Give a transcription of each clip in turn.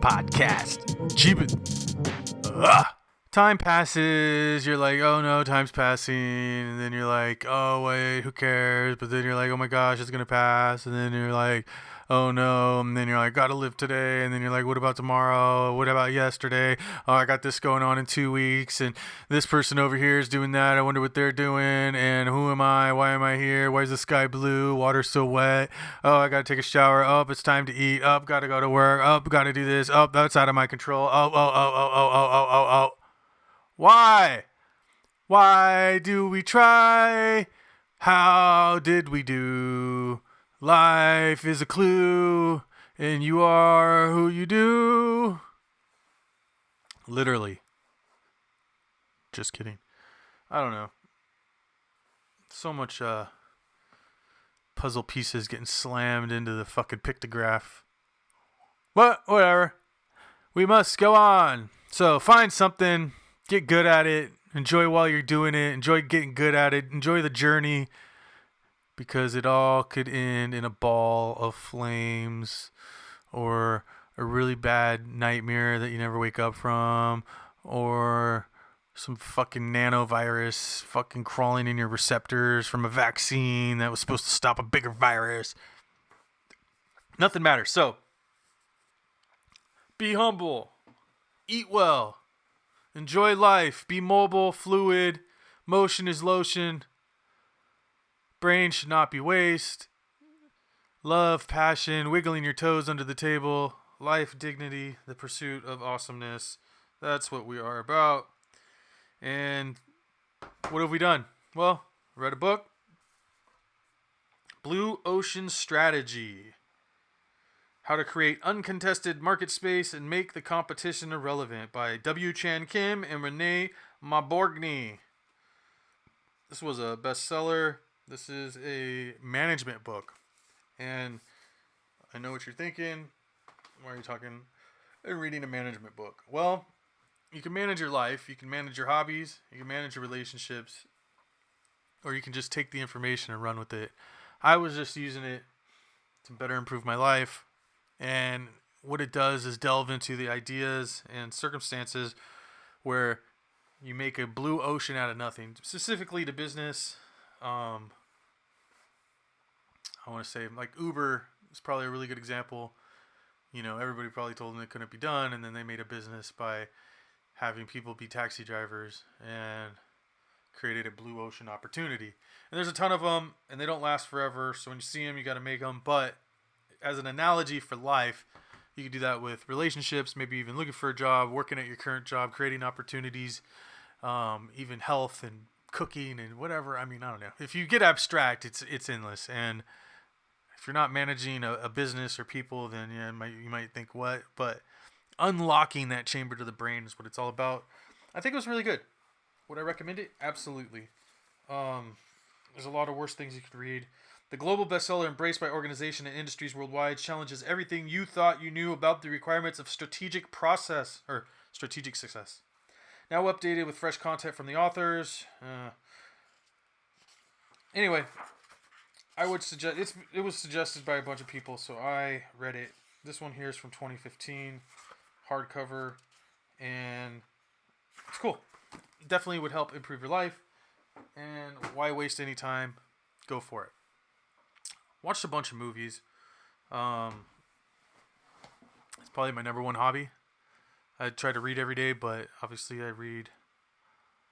podcast. Jebuth. Time passes, you're like, oh no, time's passing, and then you're like, oh wait, who cares? But then you're like, oh my gosh, it's gonna pass, and then you're like, oh no, and then you're like, gotta live today, and then you're like, what about tomorrow? What about yesterday? Oh, I got this going on in 2 weeks, and this person over here is doing that. I wonder what they're doing, and who am I? Why am I here? Why is the sky blue? Water's so wet. Oh, I gotta take a shower. Oh, it's time to eat. Oh, gotta go to work. Oh, gotta do this. Oh, that's out of my control. Oh. Why? Why do we try? How did we do? Life is a clue, and you are who you do. Literally. Just kidding. I don't know. So much puzzle pieces getting slammed into the fucking pictograph. But whatever. We must go on. So find something. Get good at it. Enjoy while you're doing it. Enjoy getting good at it. Enjoy the journey. Because it all could end in a ball of flames. Or a really bad nightmare that you never wake up from. Or some fucking nanovirus fucking crawling in your receptors from a vaccine that was supposed to stop a bigger virus. Nothing matters. So, be humble. Eat well. Enjoy life. Be mobile, fluid. Motion is lotion. Brain should not be waste. Love, passion, wiggling your toes under the table. Life, dignity, the pursuit of awesomeness. That's what we are about. And what have we done? Well, read a book. Blue Ocean Strategy. How to Create Uncontested Market Space and Make the Competition Irrelevant by W. Chan Kim and Renee Mauborgne. This was a bestseller. This is a management book. And I know what you're thinking. Why are you talking and reading a management book? Well, you can manage your life. You can manage your hobbies. You can manage your relationships. Or you can just take the information and run with it. I was just using it to better improve my life. And what it does is delve into the ideas and circumstances where you make a blue ocean out of nothing. Specifically to business, I want to say like Uber is probably a really good example. You know, everybody probably told them it couldn't be done, and then they made a business by having people be taxi drivers and created a blue ocean opportunity. And there's a ton of them, and they don't last forever. So when you see them, you got to make them. But as an analogy for life, you can do that with relationships, maybe even looking for a job, working at your current job, creating opportunities, even health and cooking and whatever. I mean, I don't know. If you get abstract, it's endless. And if you're not managing a business or people, then yeah, you might think what? But unlocking that chamber to the brain is what it's all about. I think it was really good. Would I recommend it? Absolutely. There's a lot of worse things you could read. The global bestseller, embraced by organizations and industries worldwide, challenges everything you thought you knew about the requirements of strategic success. Now updated with fresh content from the authors. Anyway, I would suggest it was suggested by a bunch of people, so I read it. This one here is from 2015, hardcover, and it's cool. Definitely would help improve your life. And why waste any time? Go for it. Watched a bunch of movies. It's probably my number one hobby. I try to read every day, but obviously I read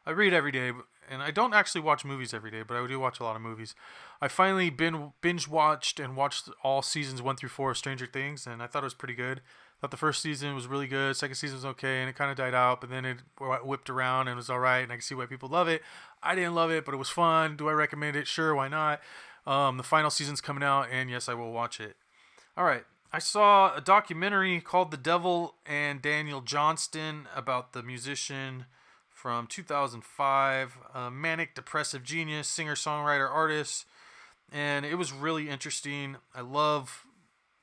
every day, and I don't actually watch movies every day, but I do watch a lot of movies. I finally binge watched and watched all seasons 1 through 4 of Stranger Things, and I thought it was pretty good. I thought the first season was really good, second season was okay, and it kind of died out, but then it whipped around and was alright, and I can see why people love it. I didn't love it, but it was fun. Do I recommend it? Sure, why not? The final season's coming out, and yes, I will watch it. Alright, I saw a documentary called The Devil and Daniel Johnston about the musician from 2005, a manic depressive genius, singer, songwriter, artist, and it was really interesting. I love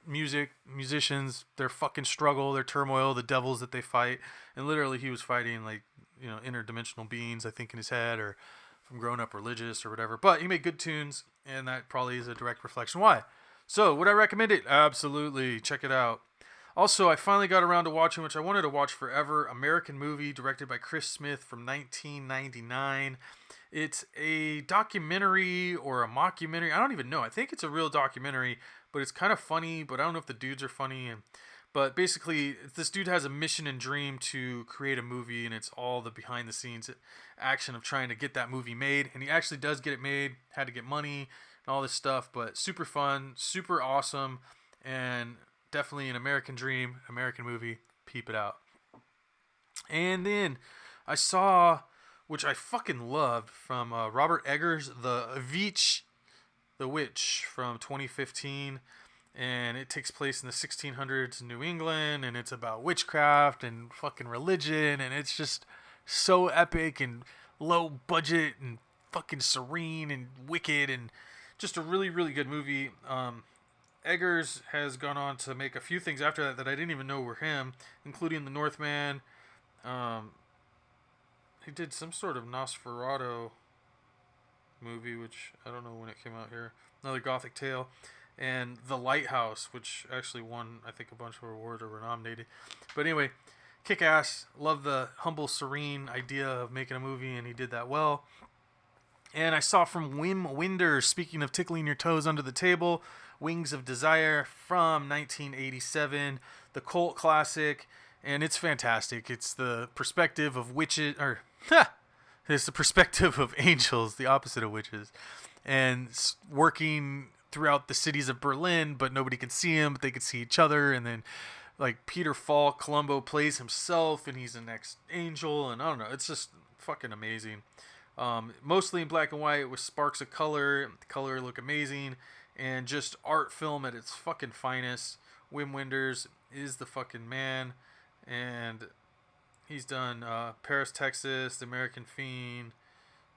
musicians, their fucking struggle, their turmoil, the devils that they fight, and literally he was fighting like, you know, interdimensional beings, I think, in his head, or from growing up religious or whatever. But he made good tunes, and that probably is a direct reflection why. So, would I recommend it? Absolutely. Check it out. Also, I finally got around to watching, which I wanted to watch forever, American Movie, directed by Chris Smith from 1999. It's a documentary or a mockumentary. I don't even know. I think it's a real documentary, but it's kind of funny, but I don't know if the dudes are funny. But basically, this dude has a mission and dream to create a movie, and it's all the behind the scenes action of trying to get that movie made. And he actually does get it made, had to get money and all this stuff, but super fun, super awesome, and definitely an American dream, American movie. Peep it out. And then I saw, which I fucking loved, from Robert Eggers, the Witch from 2015. And it takes place in the 1600s in New England, and it's about witchcraft and fucking religion, and it's just so epic and low budget and fucking serene and wicked, and just a really, really good movie. Eggers has gone on to make a few things after that I didn't even know were him, including The Northman. He did some sort of Nosferatu movie, which I don't know when it came out here. Another gothic tale. And The Lighthouse, which actually won, I think, a bunch of awards or were nominated. But anyway, kick ass. Love the humble, serene idea of making a movie, and he did that well. And I saw from Wim Wenders, speaking of tickling your toes under the table, Wings of Desire from 1987, the cult classic, and it's fantastic. It's the perspective of witches, it's the perspective of angels, the opposite of witches, and working throughout the cities of Berlin, but nobody can see him, but they can see each other. And then like Peter Falk, Columbo plays himself, and he's the next angel, and I don't know, it's just fucking amazing. Mostly in black and white with sparks of color. The color look amazing, and just art film at its fucking finest. Wim Wenders is the fucking man, and he's done Paris, Texas, The American Fiend,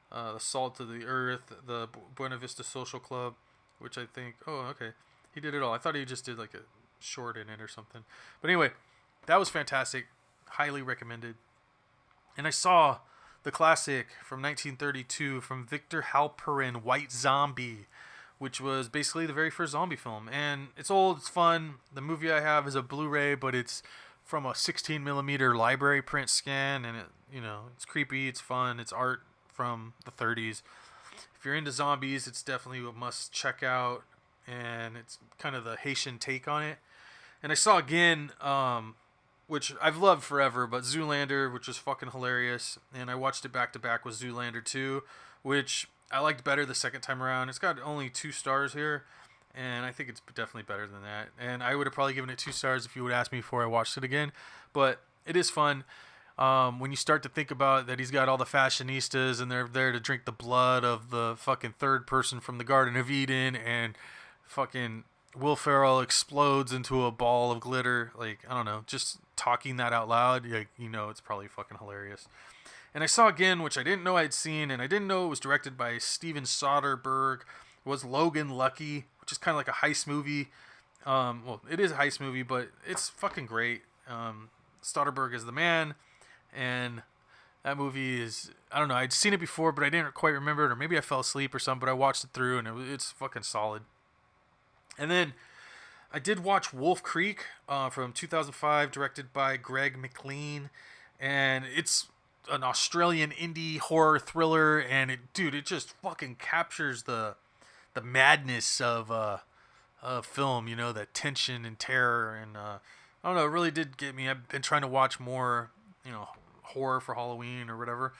The Salt of the Earth, the Buena Vista Social Club, which I think, okay, he did it all. I thought he just did like a short in it or something. But anyway, that was fantastic. Highly recommended. And I saw the classic from 1932 from Victor Halperin, White Zombie, which was basically the very first zombie film. And it's old, it's fun. The movie I have is a Blu-ray, but it's from a 16 millimeter library print scan, and it's creepy, it's fun, it's art from the 30s. If you're into zombies, it's definitely a must check out, and it's kind of the Haitian take on it. And I saw again, which I've loved forever, but Zoolander, which was fucking hilarious, and I watched it back to back with Zoolander 2, which I liked better the second time around. It's got only 2 stars here, and I think it's definitely better than that. And I would have probably given it 2 stars if you would ask me before I watched it again, but it is fun. When you start to think about that, he's got all the fashionistas, and they're there to drink the blood of the fucking third person from the Garden of Eden, and fucking Will Ferrell explodes into a ball of glitter. Like, I don't know, just talking that out loud, like, it's probably fucking hilarious. And I saw again, which I didn't know I'd seen, and I didn't know it was directed by Steven Soderbergh, was Logan Lucky, which is kind of like a heist movie. Well, it is a heist movie, but it's fucking great. Soderbergh is the man. And that movie is, I don't know, I'd seen it before, but I didn't quite remember it, or maybe I fell asleep or something, but I watched it through, and it's fucking solid. And then I did watch Wolf Creek from 2005, directed by Greg McLean, and it's an Australian indie horror thriller, and it just fucking captures the madness of film, the tension and terror, and I don't know, it really did get me. I've been trying to watch more, horror for Halloween or whatever,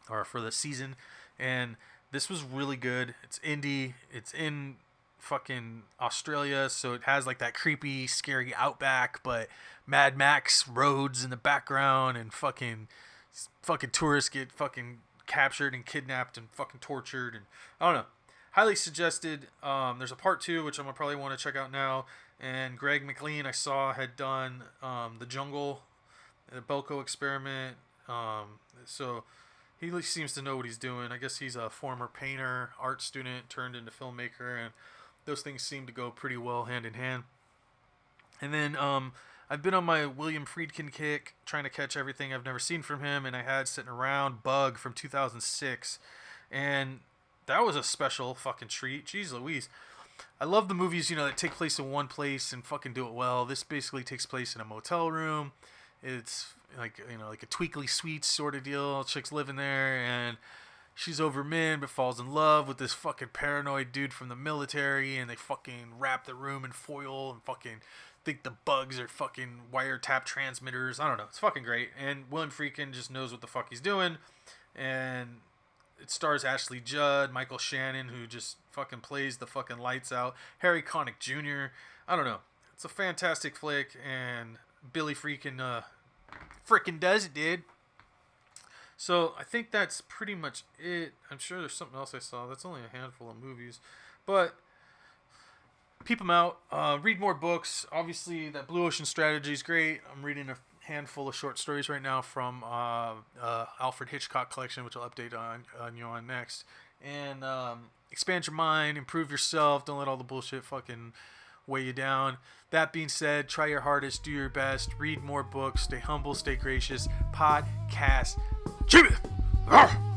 or for the season, and this was really good. It's indie, it's in fucking Australia, so it has like that creepy, scary outback, but Mad Max roads in the background, and fucking tourists get fucking captured and kidnapped and fucking tortured, and I don't know. Highly suggested. There's a part 2, which I'm gonna probably want to check out now. And Greg McLean, I saw, had done The Jungle, the Belko Experiment. So he seems to know what he's doing. I guess he's a former painter, art student turned into filmmaker, and those things seem to go pretty well hand in hand. And then I've been on my William Friedkin kick, trying to catch everything I've never seen from him, and I had sitting around Bug from 2006, and that was a special fucking treat. Jeez Louise. I love the movies, that take place in one place and fucking do it well. This basically takes place in a motel room. It's like, like a Tweakley Suites sort of deal. Chick's living there, and she's over men, but falls in love with this fucking paranoid dude from the military, and they fucking wrap the room in foil and fucking think the bugs are fucking wiretap transmitters. I don't know. It's fucking great. And William Friedkin just knows what the fuck he's doing. And it stars Ashley Judd, Michael Shannon, who just fucking plays the fucking lights out, Harry Connick Jr. I don't know. It's a fantastic flick, and Billy Friedkin frickin' does it, dude. So I think that's pretty much it. I'm sure there's something else I saw. That's only a handful of movies. But peep them out. Read more books. Obviously, that Blue Ocean Strategy is great. I'm reading a handful of short stories right now from Alfred Hitchcock collection, which I'll update on you on next. And expand your mind, improve yourself. Don't let all the bullshit fucking weigh you down. That being said, try your hardest, do your best, read more books, stay humble, stay gracious. Podcast Jebuth.